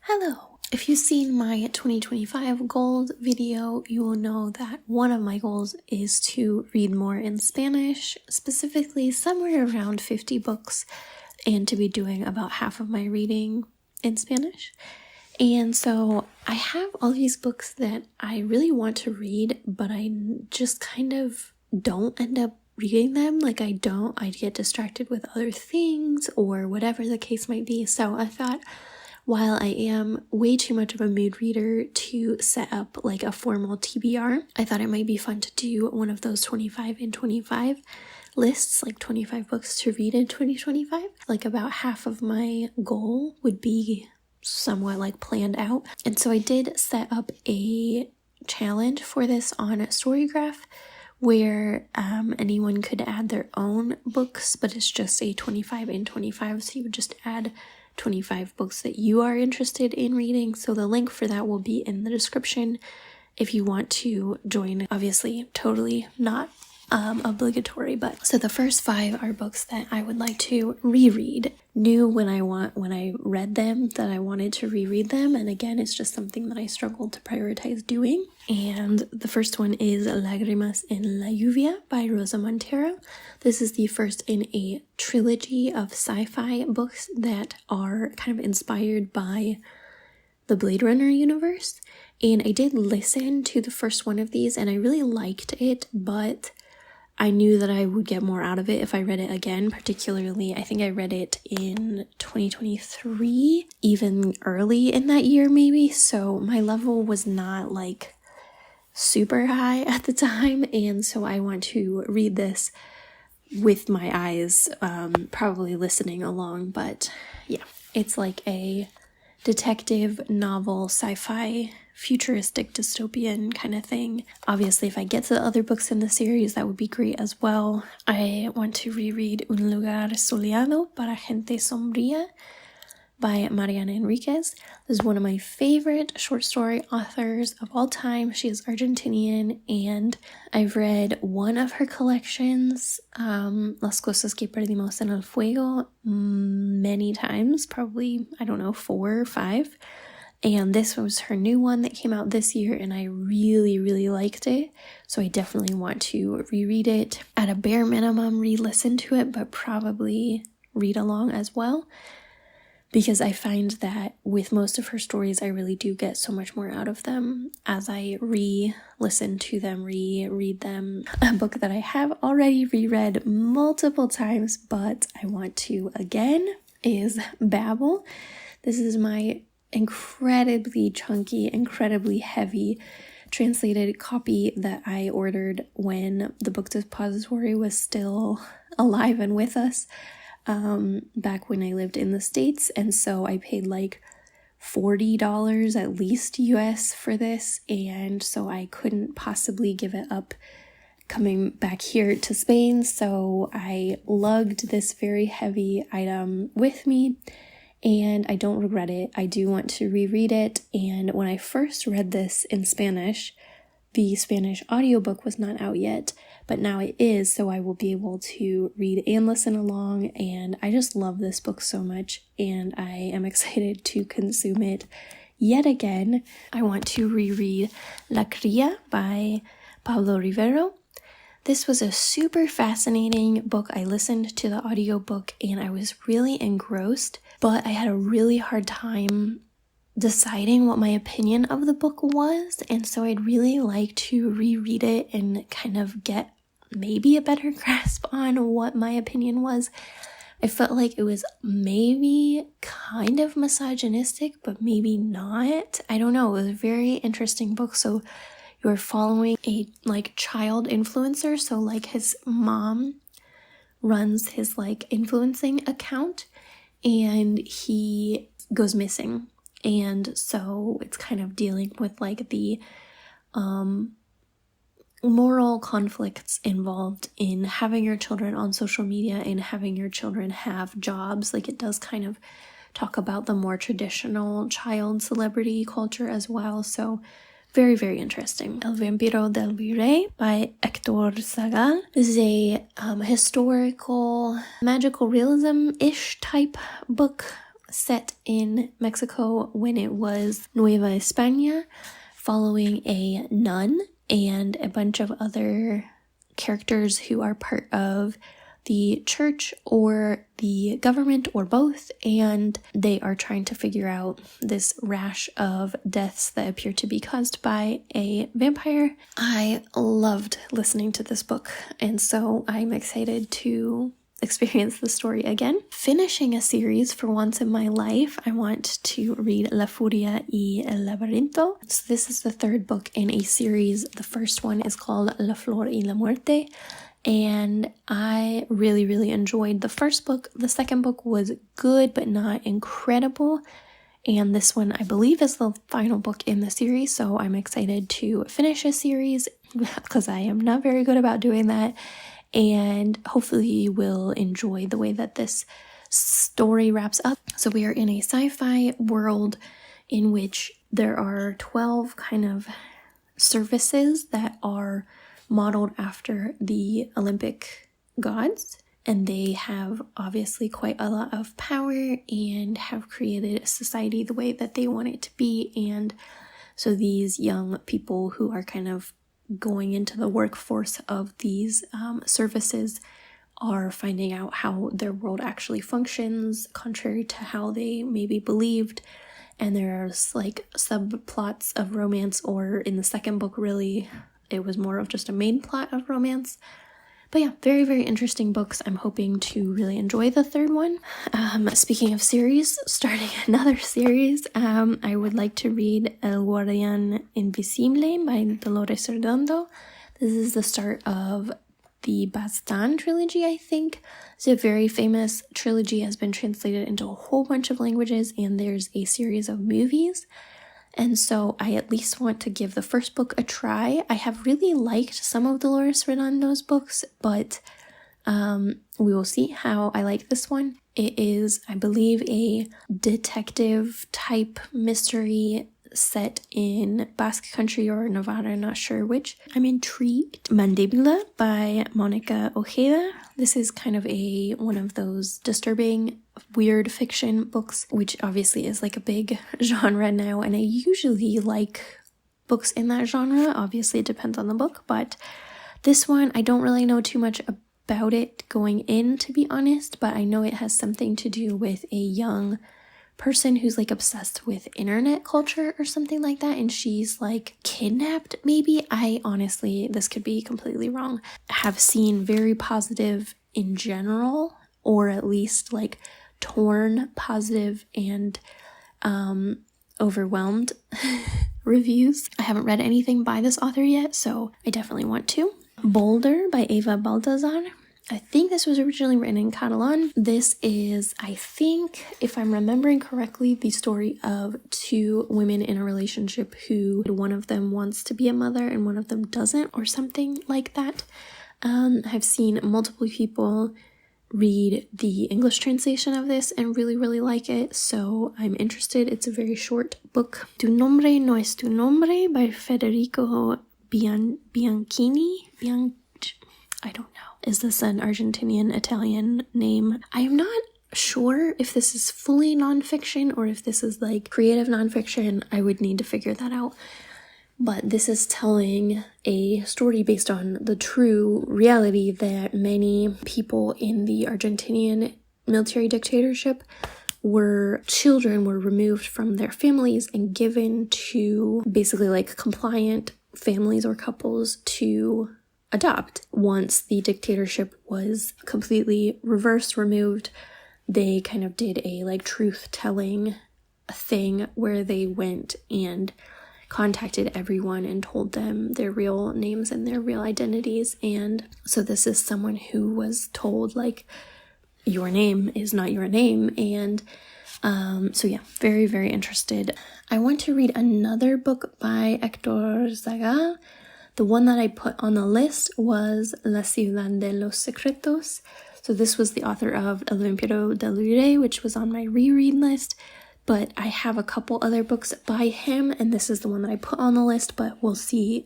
Hello! If you've seen my 2025 goals video, you will know that one of my goals is to read more in Spanish, specifically somewhere around 50 books, and to be doing about half of my reading in Spanish. And so I have all these books that I really want to read, but I just kind of don't end up reading them. I'd get distracted with other things or whatever the case might be. So I thought, while I am way too much of a mood reader to set up like a formal TBR, I thought it might be fun to do one of those 25 and 25 lists, like 25 books to read in 2025. Like about half of my goal would be somewhat like planned out. And so I did set up a challenge for this on Storygraph where anyone could add their own books, but it's just a 25 and 25. So you would just add 25 books that you are interested in reading. So the link for that will be in the description if you want to join. Obviously, totally not obligatory, but so the first 5 are books that I would like to reread. Knew when I read them that I wanted to reread them, and again, it's just something that I struggled to prioritize doing. And the first one is Lágrimas en la Lluvia by Rosa Montero. This is the first in a trilogy of sci-fi books that are kind of inspired by the Blade Runner universe. And I did listen to the first one of these and I really liked it, but I knew that I would get more out of it if I read it again. Particularly, I think I read it in 2023, even early in that year maybe, so my level was not like super high at the time, and so I want to read this with my eyes, probably listening along. But yeah, it's like a detective novel, sci-fi, futuristic dystopian kind of thing. Obviously, if I get to the other books in the series, that would be great as well. I want to reread Un lugar soleado para gente sombría by Mariana Enriquez. This is one of my favorite short story authors of all time. She is Argentinian, and I've read one of her collections, Las cosas que perdimos en el fuego, many times, probably, 4 or 5. And this was her new one that came out this year, and I really, really liked it. So I definitely want to reread it. At a bare minimum, re-listen to it, but probably read along as well. Because I find that with most of her stories, I really do get so much more out of them as I re-listen to them, reread them. A book that I have already reread multiple times, but I want to again, is Babel. This is my incredibly chunky, incredibly heavy translated copy that I ordered when the Book Depository was still alive and with us, back when I lived in the States. And so I paid like $40 at least US for this, and so I couldn't possibly give it up coming back here to Spain. So I lugged this very heavy item with me, and I don't regret it. I do want to reread it. And when I first read this in Spanish, the Spanish audiobook was not out yet, but now it is, so I will be able to read and listen along, and I just love this book so much, and I am excited to consume it yet again. I want to reread La Cría by Pablo Rivero. This was a super fascinating book. I listened to the audiobook and I was really engrossed, but I had a really hard time deciding what my opinion of the book was, and so I'd really like to reread it and kind of get maybe a better grasp on what my opinion was. I felt like it was maybe kind of misogynistic, but maybe not. I don't know. It was a very interesting book. So you're following a child influencer. So like his mom runs his influencing account, and he goes missing. And so it's kind of dealing with the moral conflicts involved in having your children on social media and having your children have jobs. It does kind of talk about the more traditional child celebrity culture as well. So very, very interesting. El Vampiro del Virrey by Héctor Zagal. This is a historical, magical realism-ish type book set in Mexico when it was Nueva España, following a nun and a bunch of other characters who are part of the church or the government or both, and they are trying to figure out this rash of deaths that appear to be caused by a vampire. I loved listening to this book, and so I'm excited to experience the story again. Finishing a series for once in my life, I want to read La Furia y el Laberinto. So this is the third book in a series. The first one is called La Flor y la Muerte, and I really enjoyed the first book. The second book was good but not incredible, and this one I believe is the final book in the series, so I'm excited to finish a series because I am not very good about doing that, and hopefully you will enjoy the way that this story wraps up. So we are in a sci-fi world in which there are 12 kind of services that are modeled after the Olympic gods, and they have obviously quite a lot of power and have created a society the way that they want it to be. And so these young people who are kind of going into the workforce of these services are finding out how their world actually functions, contrary to how they maybe believed. And there's like subplots of romance, or in the second book really it was more of just a main plot of romance. But yeah, very interesting books. I'm hoping to really enjoy the third one. Speaking of series, starting another series, I would like to read El Guardián Invisible by Dolores Redondo. This is the start of the Baztán trilogy, I think. It's a very famous trilogy, has been translated into a whole bunch of languages, and there's a series of movies. And so I at least want to give the first book a try. I have really liked some of Dolores Redondo's books, but we will see how I like this one. It is, I believe, a detective type mystery set in Basque Country or Navarra, not sure which. I'm intrigued. Mandíbula by Mónica Ojeda. This is kind of one of those disturbing, weird fiction books, which obviously is like a big genre now, and I usually like books in that genre. Obviously it depends on the book, but this one I don't really know too much about it going in, to be honest, but I know it has something to do with a young person who's like obsessed with internet culture or something like that, and she's like kidnapped maybe. I honestly, this could be completely wrong, have seen very positive in general, or at least like torn positive and overwhelmed reviews. I haven't read anything by this author yet, so I definitely want to. Boulder by Eva Baltazar. I think this was originally written in Catalan. This is, I think, if I'm remembering correctly, the story of two women in a relationship who one of them wants to be a mother and one of them doesn't, or something like that. I've seen multiple people read the English translation of this and really like it, so I'm interested. It's a very short book. Tu nombre no es tu nombre by Federico Bianchini. I don't know. Is this an Argentinian Italian name? I am not sure if this is fully nonfiction or if this is like creative nonfiction. I would need to figure that out. But this is telling a story based on the true reality that many people in the Argentinian military dictatorship children were removed from their families and given to basically like compliant families or couples to adopt. Once the dictatorship was completely removed, they kind of did a like truth-telling thing where they went and contacted everyone and told them their real names and their real identities. And so this is someone who was told like, your name is not your name. And so yeah, very interested. I want to read another book by Héctor Zagal. The one that I put on the list was La Ciudad de los Secretos. So this was the author of El Vampiro del Aire, which was on my reread list. but I have a couple other books by him, and this is the one that I put on the list, but we'll see.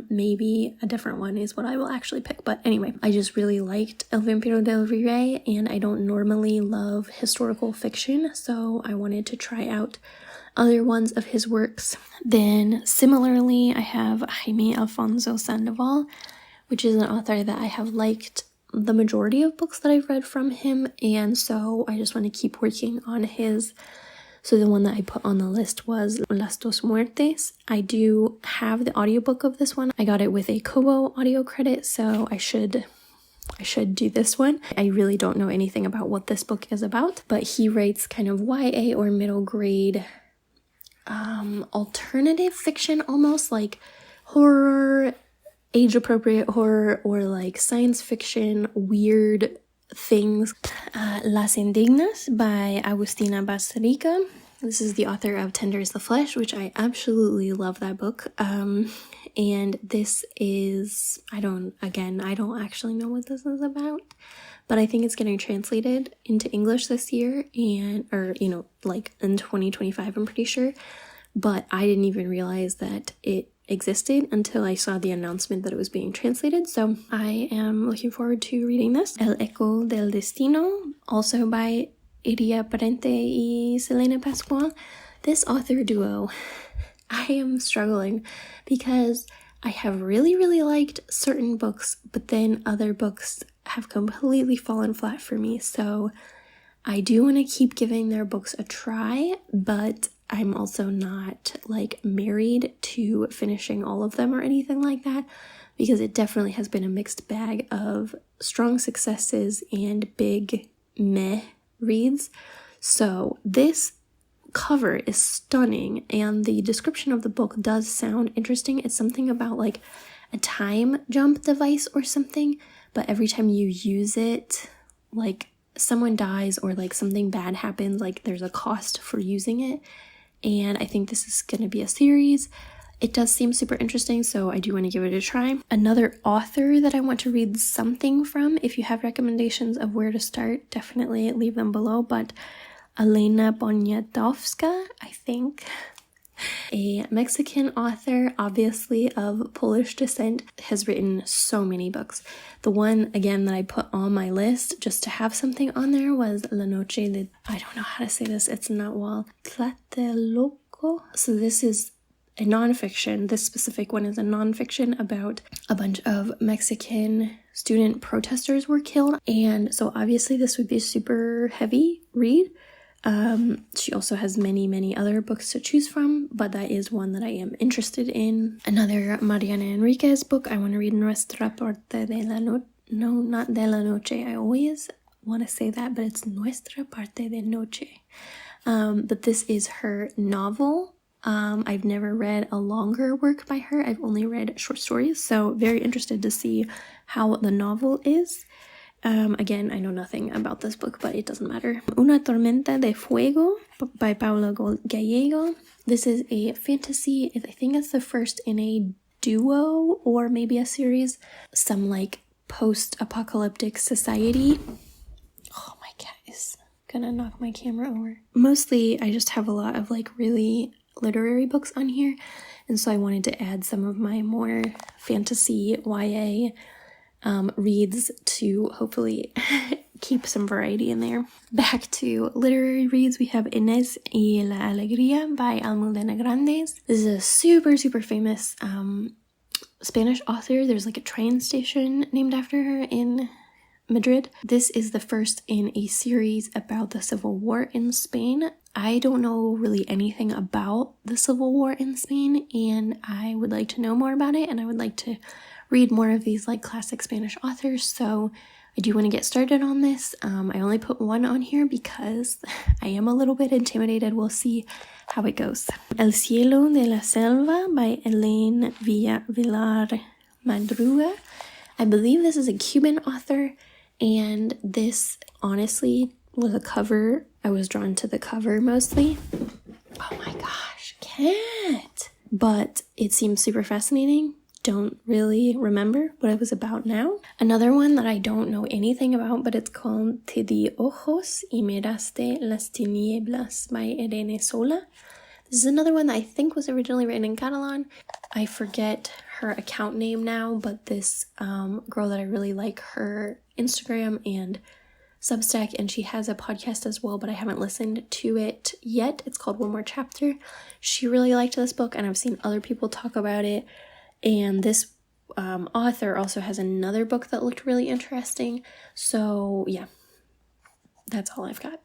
Maybe a different one is what I will actually pick. But anyway, I just really liked El Vampiro del Rey, and I don't normally love historical fiction, so I wanted to try out other ones of his works. Then similarly, I have Jaime Alfonso Sandoval, which is an author that I have liked the majority of books that I've read from him, and so I just want to keep working on his. So the one that I put on the list was Las Dos Muertes. I do have the audiobook of this one. I got it with a Kobo audio credit, so I should do this one. I really don't know anything about what this book is about, but he writes kind of YA or middle grade alternative fiction, almost like horror, age-appropriate horror, or like science fiction, weird things. Las Indignas by Agustina Basarica. This is the author of Tender is the Flesh, which I absolutely love that book. And this is, I don't actually know what this is about, but I think it's getting translated into English this year, or like in 2025, I'm pretty sure. But I didn't even realize that it existed until I saw the announcement that it was being translated, so I am looking forward to reading this. El Eco del Destino, also by Iria Parente y Selena Pascual. This author duo, I am struggling because I have really, really liked certain books, but then other books have completely fallen flat for me, so I do want to keep giving their books a try, but I'm also not like married to finishing all of them or anything like that, because it definitely has been a mixed bag of strong successes and big meh reads. So this cover is stunning, and the description of the book does sound interesting. It's something about like a time jump device or something, but every time you use it, like someone dies or like something bad happens, like there's a cost for using it. And I think this is going to be a series. It does seem super interesting, so I do want to give it a try. Another author that I want to read something from, if you have recommendations of where to start, definitely leave them below. But Elena Poniatowska, I think, a Mexican author, obviously of Polish descent, has written so many books. The one, again, that I put on my list just to have something on there was La Noche de, I don't know how to say this, it's not well, Tlatelolco. So this is a nonfiction. This specific one is a nonfiction about a bunch of Mexican student protesters were killed. And so obviously this would be a super heavy read. She also has many, many other books to choose from, but that is one that I am interested in. Another Mariana Enriquez book, I want to read Nuestra Parte de la Noche. No, not de la Noche. I always want to say that, but it's Nuestra Parte de Noche. But this is her novel. I've never read a longer work by her. I've only read short stories, so very interested to see how the novel is. Again, I know nothing about this book, but it doesn't matter. Una Tormenta de Fuego by Paula Gallego. This is a fantasy. I think it's the first in a duo or maybe a series. Some like post-apocalyptic society. Oh, my cat is gonna knock my camera over. Mostly, I just have a lot of like really literary books on here, and so I wanted to add some of my more fantasy YA reads to hopefully keep some variety in there. Back to literary reads, we have Inés y la Alegría by Almudena Grandes. This is a super, super famous Spanish author. There's like a train station named after her in Madrid. This is the first in a series about the Civil War in Spain. I don't know really anything about the Civil War in Spain, and I would like to know more about it, and I would like to read more of these like classic Spanish authors, so I do want to get started on this. I only put one on here because I am a little bit intimidated. We'll see how it goes. El Cielo de la Selva by Elaine Villar Madruga. I believe this is a Cuban author, and this honestly was a cover. I was drawn to the cover mostly. Oh my gosh, cat! But it seems super fascinating. don't really remember what it was about now. Another one that I don't know anything about, but it's called Te di ojos y miraste las tinieblas by Irene Sola. This is another one that I think was originally written in Catalan. I forget her account name now, but this girl that I really like her Instagram and Substack, and she has a podcast as well, but I haven't listened to it yet. It's called One More Chapter. She really liked this book, and I've seen other people talk about it. And this author also has another book that looked really interesting. So yeah, that's all I've got.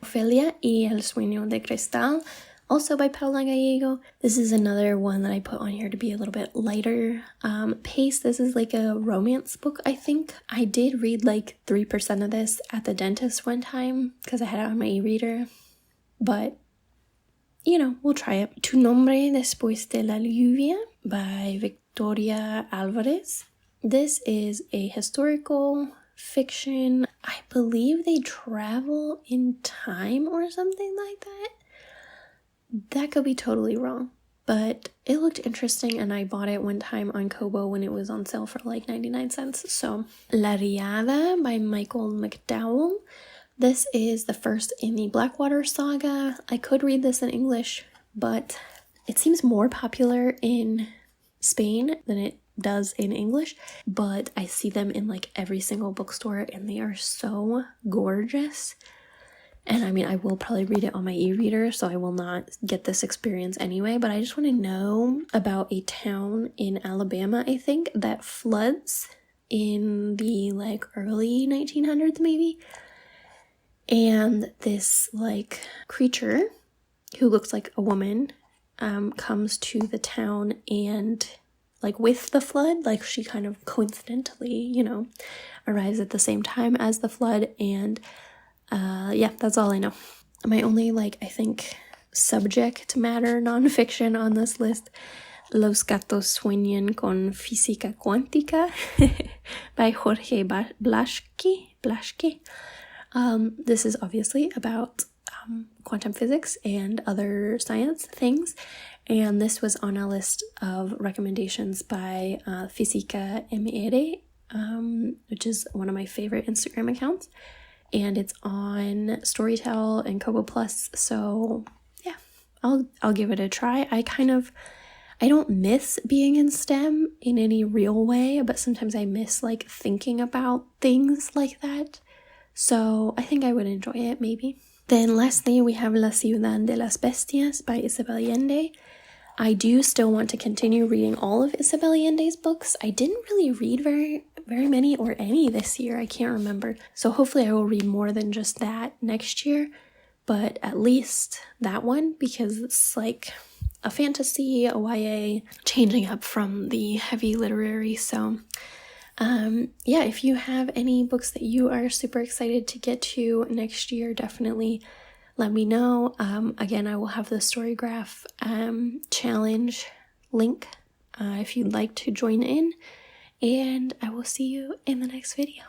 Ofelia y el sueño de cristal, also by Paula Gallego. This is another one that I put on here to be a little bit lighter pace. This is like a romance book, I think. I did read like 3% of this at the dentist one time because I had it on my e-reader. But, you know, we'll try it. Tu nombre después de la lluvia by Victoria Alvarez. This is a historical fiction. I believe they travel in time or something like that. That could be totally wrong, but it looked interesting, and I bought it one time on Kobo when it was on sale for like 99 cents. So, La Riada by Michael McDowell. This is the first in the Blackwater saga. I could read this in English, but it seems more popular in Spain than it does in English, but I see them in like every single bookstore, and they are so gorgeous. And I mean, I will probably read it on my e-reader, so I will not get this experience anyway, but I just want to know about a town in Alabama, I think, that floods in the like early 1900s maybe. And this like creature who looks like a woman comes to the town, and like with the flood, like she kind of coincidentally, you know, arrives at the same time as the flood. And yeah, that's all I know. My only, like, I think, subject matter nonfiction on this list, Los gatos sueñan con física cuántica by Jorge Blasque. This is obviously about quantum physics and other science things, and this was on a list of recommendations by Física MR, which is one of my favorite Instagram accounts. And it's on Storytel and Kobo Plus, so yeah, I'll give it a try. I don't miss being in STEM in any real way, but sometimes I miss like thinking about things like that. So I think I would enjoy it maybe. Then lastly, we have La Ciudad de las Bestias by Isabel Allende. I do still want to continue reading all of Isabel Allende's books. I didn't really read very many or any this year. I can't remember. So hopefully I will read more than just that next year. But at least that one, because it's like a fantasy, a YA, changing up from the heavy literary. So yeah, if you have any books that you are super excited to get to next year, definitely let me know. Again, I will have the Storygraph challenge link if you'd like to join in, and I will see you in the next video.